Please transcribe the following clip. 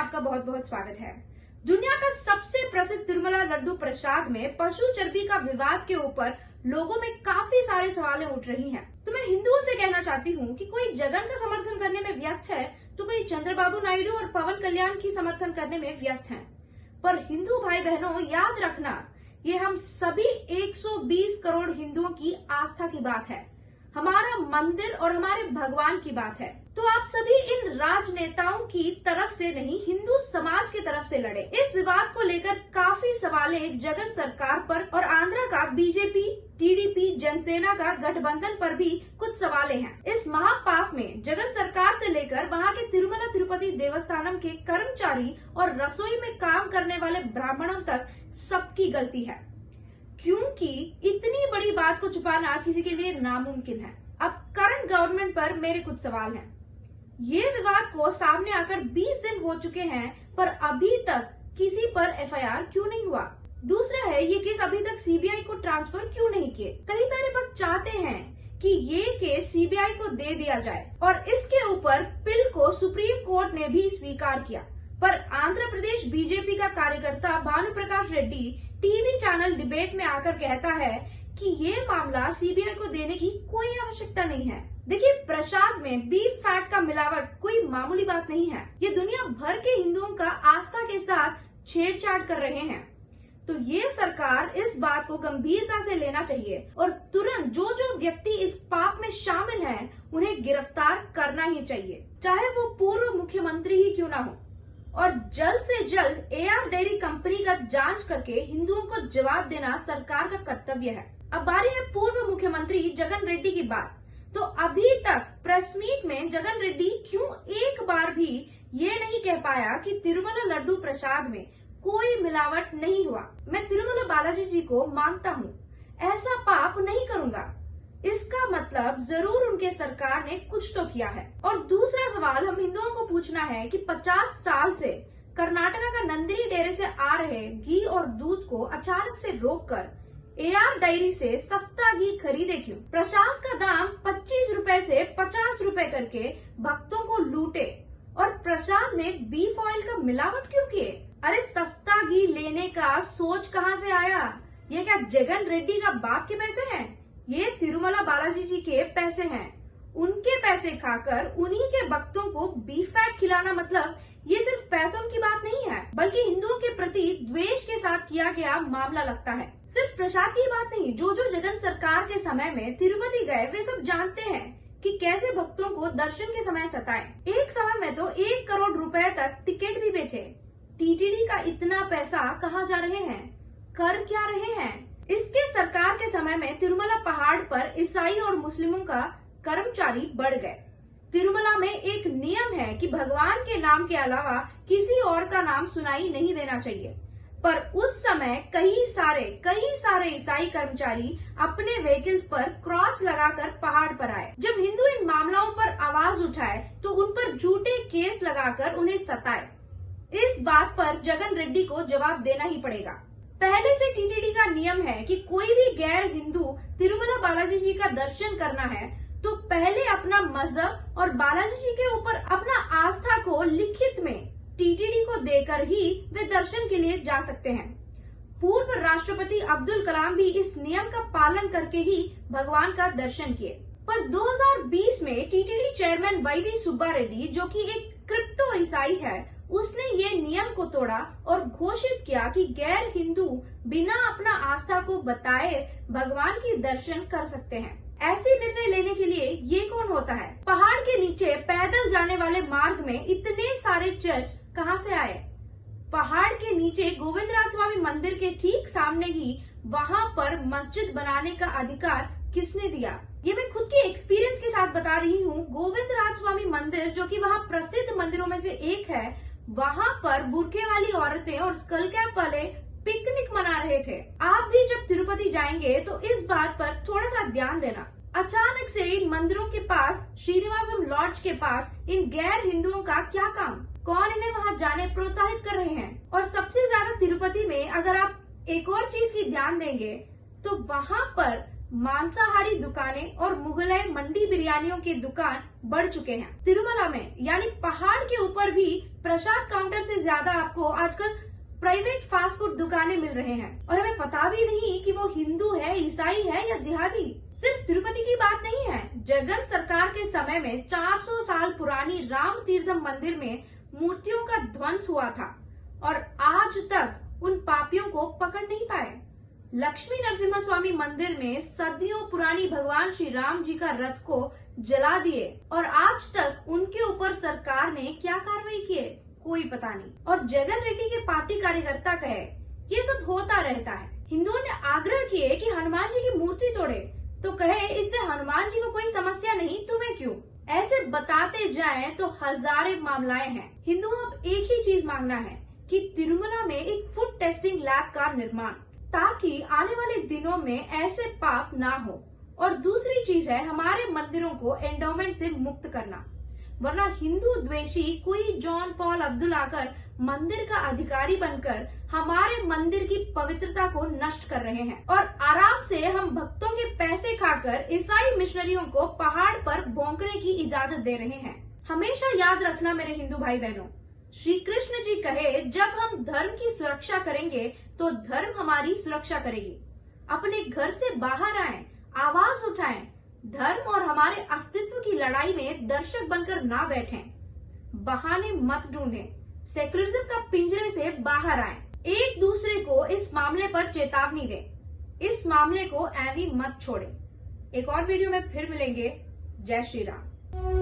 आपका बहुत बहुत स्वागत है। दुनिया का सबसे प्रसिद्ध तिरुमला लड्डू प्रसाद में पशु चर्बी का विवाद के ऊपर लोगों में काफी सारे सवालें उठ रही हैं। तो मैं हिंदुओं से कहना चाहती हूँ कि कोई जगन का समर्थन करने में व्यस्त है तो कोई चंद्रबाबू नायडू और पवन कल्याण की समर्थन करने में व्यस्त हैं। पर हिंदू भाई बहनों, याद रखना, ये हम सभी 120 करोड़ हिंदुओं की आस्था की बात है, हमारा मंदिर और हमारे भगवान की बात है। तो आप सभी इन राजनेताओं की तरफ से नहीं, हिंदू समाज की तरफ से लड़े। इस विवाद को लेकर काफी सवालें जगन सरकार पर और आंध्र का बीजेपी, टीडीपी, जनसेना का गठबंधन पर भी कुछ सवालें हैं। इस महापाप में जगन सरकार से लेकर वहां के तिरुमला तिरुपति देवस्थानम के कर्मचारी और रसोई में काम करने वाले ब्राह्मणों तक सबकी गलती है, क्योंकि इतनी बड़ी बात को छुपाना किसी के लिए नामुमकिन है। अब करंट गवर्नमेंट पर मेरे कुछ सवाल हैं। ये विवाद को सामने आकर 20 दिन हो चुके हैं, पर अभी तक किसी पर एफआईआर क्यों नहीं हुआ? दूसरा है, ये केस अभी तक सीबीआई को ट्रांसफर क्यों नहीं किए? कई सारे भक्त चाहते हैं कि ये केस सीबीआई को दे दिया जाए और इसके ऊपर पिल को सुप्रीम कोर्ट ने भी स्वीकार किया। पर आंध्र प्रदेश बीजेपी का कार्यकर्ता भानु प्रकाश रेड्डी टीवी चैनल डिबेट में आकर कहता है कि ये मामला सीबीआई को देने की कोई आवश्यकता नहीं है। देखिए, प्रसाद में बीफ फैट का मिलावट कोई मामूली बात नहीं है। ये दुनिया भर के हिंदुओं का आस्था के साथ छेड़छाड़ कर रहे हैं। तो ये सरकार इस बात को गंभीरता से लेना चाहिए और तुरंत जो जो व्यक्ति इस पाप में शामिल हैं, उन्हें गिरफ्तार करना ही चाहिए, चाहे वो पूर्व मुख्यमंत्री ही क्यों ना हो। और जल्द से जल्द एआर डेयरी कंपनी का जांच करके हिंदुओं को जवाब देना सरकार का कर्तव्य है। अब बारी है पूर्व मुख्यमंत्री जगन रेड्डी की बात। तो अभी तक प्रेस मीट में जगन रेड्डी क्यों एक बार भी ये नहीं कह पाया कि तिरुमला लड्डू प्रसाद में कोई मिलावट नहीं हुआ? मैं तिरुमला बालाजी जी को मानता हूँ, ऐसा पाप नहीं करूंगा। इसका मतलब जरूर उनके सरकार ने कुछ तो किया है। और दूसरा सवाल हम हिंदुओं को पूछना है कि 50 साल से कर्नाटका का नंदिनी डेयरी से आ रहे घी और दूध को अचानक से रोककर एआर डेयरी से सस्ता घी खरीदे क्यों? प्रसाद का दाम 25 रुपए से 50 रुपए करके भक्तों को लूटे और प्रसाद में बीफ ऑयल का मिलावट क्यों किए? अरे, सस्ता घी लेने का सोच कहाँ से आया? ये क्या जगन रेड्डी का बाप के पैसे हैं? ये तिरुमला बालाजी जी के पैसे हैं। उनके पैसे खाकर उन्हीं के भक्तों को बीफ फैट खिलाना, मतलब ये सिर्फ पैसों की बात नहीं है, बल्कि हिंदुओं के प्रति द्वेष के साथ किया गया मामला लगता है। सिर्फ प्रसाद की बात नहीं, जो जो जगन सरकार के समय में तिरुपति गए वे सब जानते हैं कि कैसे भक्तों को दर्शन के समय सताए। एक समय में तो 1 करोड़ रुपए तक टिकट भी बेचे। टीटीडी का इतना पैसा कहाँ जा रहे हैं? कर क्या रहे हैं? इसके सरकार के समय में तिरुमला पहाड़ पर ईसाई और मुस्लिमों का कर्मचारी बढ़ गए। तिरुमला में एक नियम है कि भगवान के नाम के अलावा किसी और का नाम सुनाई नहीं देना चाहिए, पर उस समय कई सारे ईसाई कर्मचारी अपने व्हीकल्स पर क्रॉस लगाकर पहाड़ पर आए। जब हिंदू इन मामलों पर आवाज उठाए तो उन पर झूठे केस लगाकर उन्हें सताए। इस बात पर जगन रेड्डी को जवाब देना ही पड़ेगा। पहले से टीटीडी का नियम है कि कोई भी गैर हिंदू तिरुमला बालाजी जी का दर्शन करना है तो पहले अपना मजहब और बालाजी जी के ऊपर अपना आस्था को लिखित में टीटीडी को देकर ही वे दर्शन के लिए जा सकते हैं। पूर्व राष्ट्रपति अब्दुल कलाम भी इस नियम का पालन करके ही भगवान का दर्शन किए। पर 2020 में TTD chairman YV Subba Reddy, जो कि एक क्रिप्टो ईसाई है, उसने ये नियम को तोड़ा और घोषित किया कि गैर हिंदू बिना अपना आस्था को बताए भगवान की दर्शन कर सकते हैं। ऐसे निर्णय लेने के लिए ये कौन होता है? पहाड़ के नीचे पैदल जाने वाले मार्ग में इतने सारे चर्च कहाँ से आए? पहाड़ के नीचे गोविंदराज स्वामी मंदिर के ठीक सामने ही वहाँ पर मस्जिद बनाने का अधिकार किसने दिया? ये मैं खुद के एक्सपीरियंस के साथ बता रही हूँ। गोविंदराज स्वामी मंदिर, जो कि वहाँ प्रसिद्ध मंदिरों में से एक है, वहाँ पर बुर्के वाली औरतें और स्कल कैप वाले पिकनिक मना रहे थे। आप भी जब तिरुपति जाएंगे तो इस बात पर थोड़ा सा ध्यान देना। अचानक से इन मंदिरों के पास, श्रीनिवासम लॉज के पास इन गैर हिंदुओं का क्या काम? कौन इन्हें वहाँ जाने प्रोत्साहित कर रहे हैं? और सबसे ज्यादा तिरुपति में अगर आप एक और चीज की ध्यान देंगे तो वहाँ पर मांसाहारी दुकानें और मुगलई मंडी बिरयानियों के दुकान बढ़ चुके हैं। तिरुमला में यानी पहाड़ के ऊपर भी प्रसाद काउंटर से ज्यादा आपको आजकल प्राइवेट फास्ट फूड दुकानें मिल रहे हैं और हमें पता भी नहीं कि वो हिंदू है, ईसाई है या जिहादी। सिर्फ तिरुपति की बात नहीं है, जगन सरकार के समय में 400 साल पुरानी राम तीर्थम मंदिर में मूर्तियों का ध्वंस हुआ था और आज तक उन पापियों को पकड़ नहीं पाए। लक्ष्मी नरसिम्हा स्वामी मंदिर में सदियों पुरानी भगवान श्री राम जी का रथ को जला दिए और आज तक उनके ऊपर सरकार ने क्या कार्रवाई की है कोई पता नहीं। और जगन रेड्डी के पार्टी कार्यकर्ता कहे ये सब होता रहता है। हिंदुओं ने आग्रह किए कि हनुमान जी की मूर्ति तोड़े तो कहे इससे हनुमान जी को कोई समस्या नहीं, तुम्हें क्यों। ऐसे बताते जाएं तो हजारों मामलाएं हैं। हिंदुओं अब एक ही चीज मांगना है कि तिरुमला में एक फूड टेस्टिंग लैब का निर्माण, ताकि आने वाले दिनों में ऐसे पाप ना हो। और दूसरी चीज है हमारे मंदिरों को एंडोमेंट से मुक्त करना, वरना हिंदू द्वेषी कोई जॉन पॉल अब्दुल आकर मंदिर का अधिकारी बनकर हमारे मंदिर की पवित्रता को नष्ट कर रहे हैं और आराम से हम भक्तों के पैसे खाकर ईसाई मिशनरियों को पहाड़ पर भौंकने की इजाजत दे रहे हैं। हमेशा याद रखना मेरे हिंदू भाई बहनों, श्री कृष्ण जी कहे जब हम धर्म की सुरक्षा करेंगे तो धर्म हमारी सुरक्षा करेगी। अपने घर से बाहर आएं, आवाज उठाएं, धर्म और हमारे अस्तित्व की लड़ाई में दर्शक बनकर ना बैठें, बहाने मत ढूंढें, सेकुलरिज्म का पिंजरे से बाहर आएं, एक दूसरे को इस मामले पर चेतावनी दें, इस मामले को ऐवी मत छोड़ें। एक और वीडियो में फिर मिलेंगे। जय श्री राम।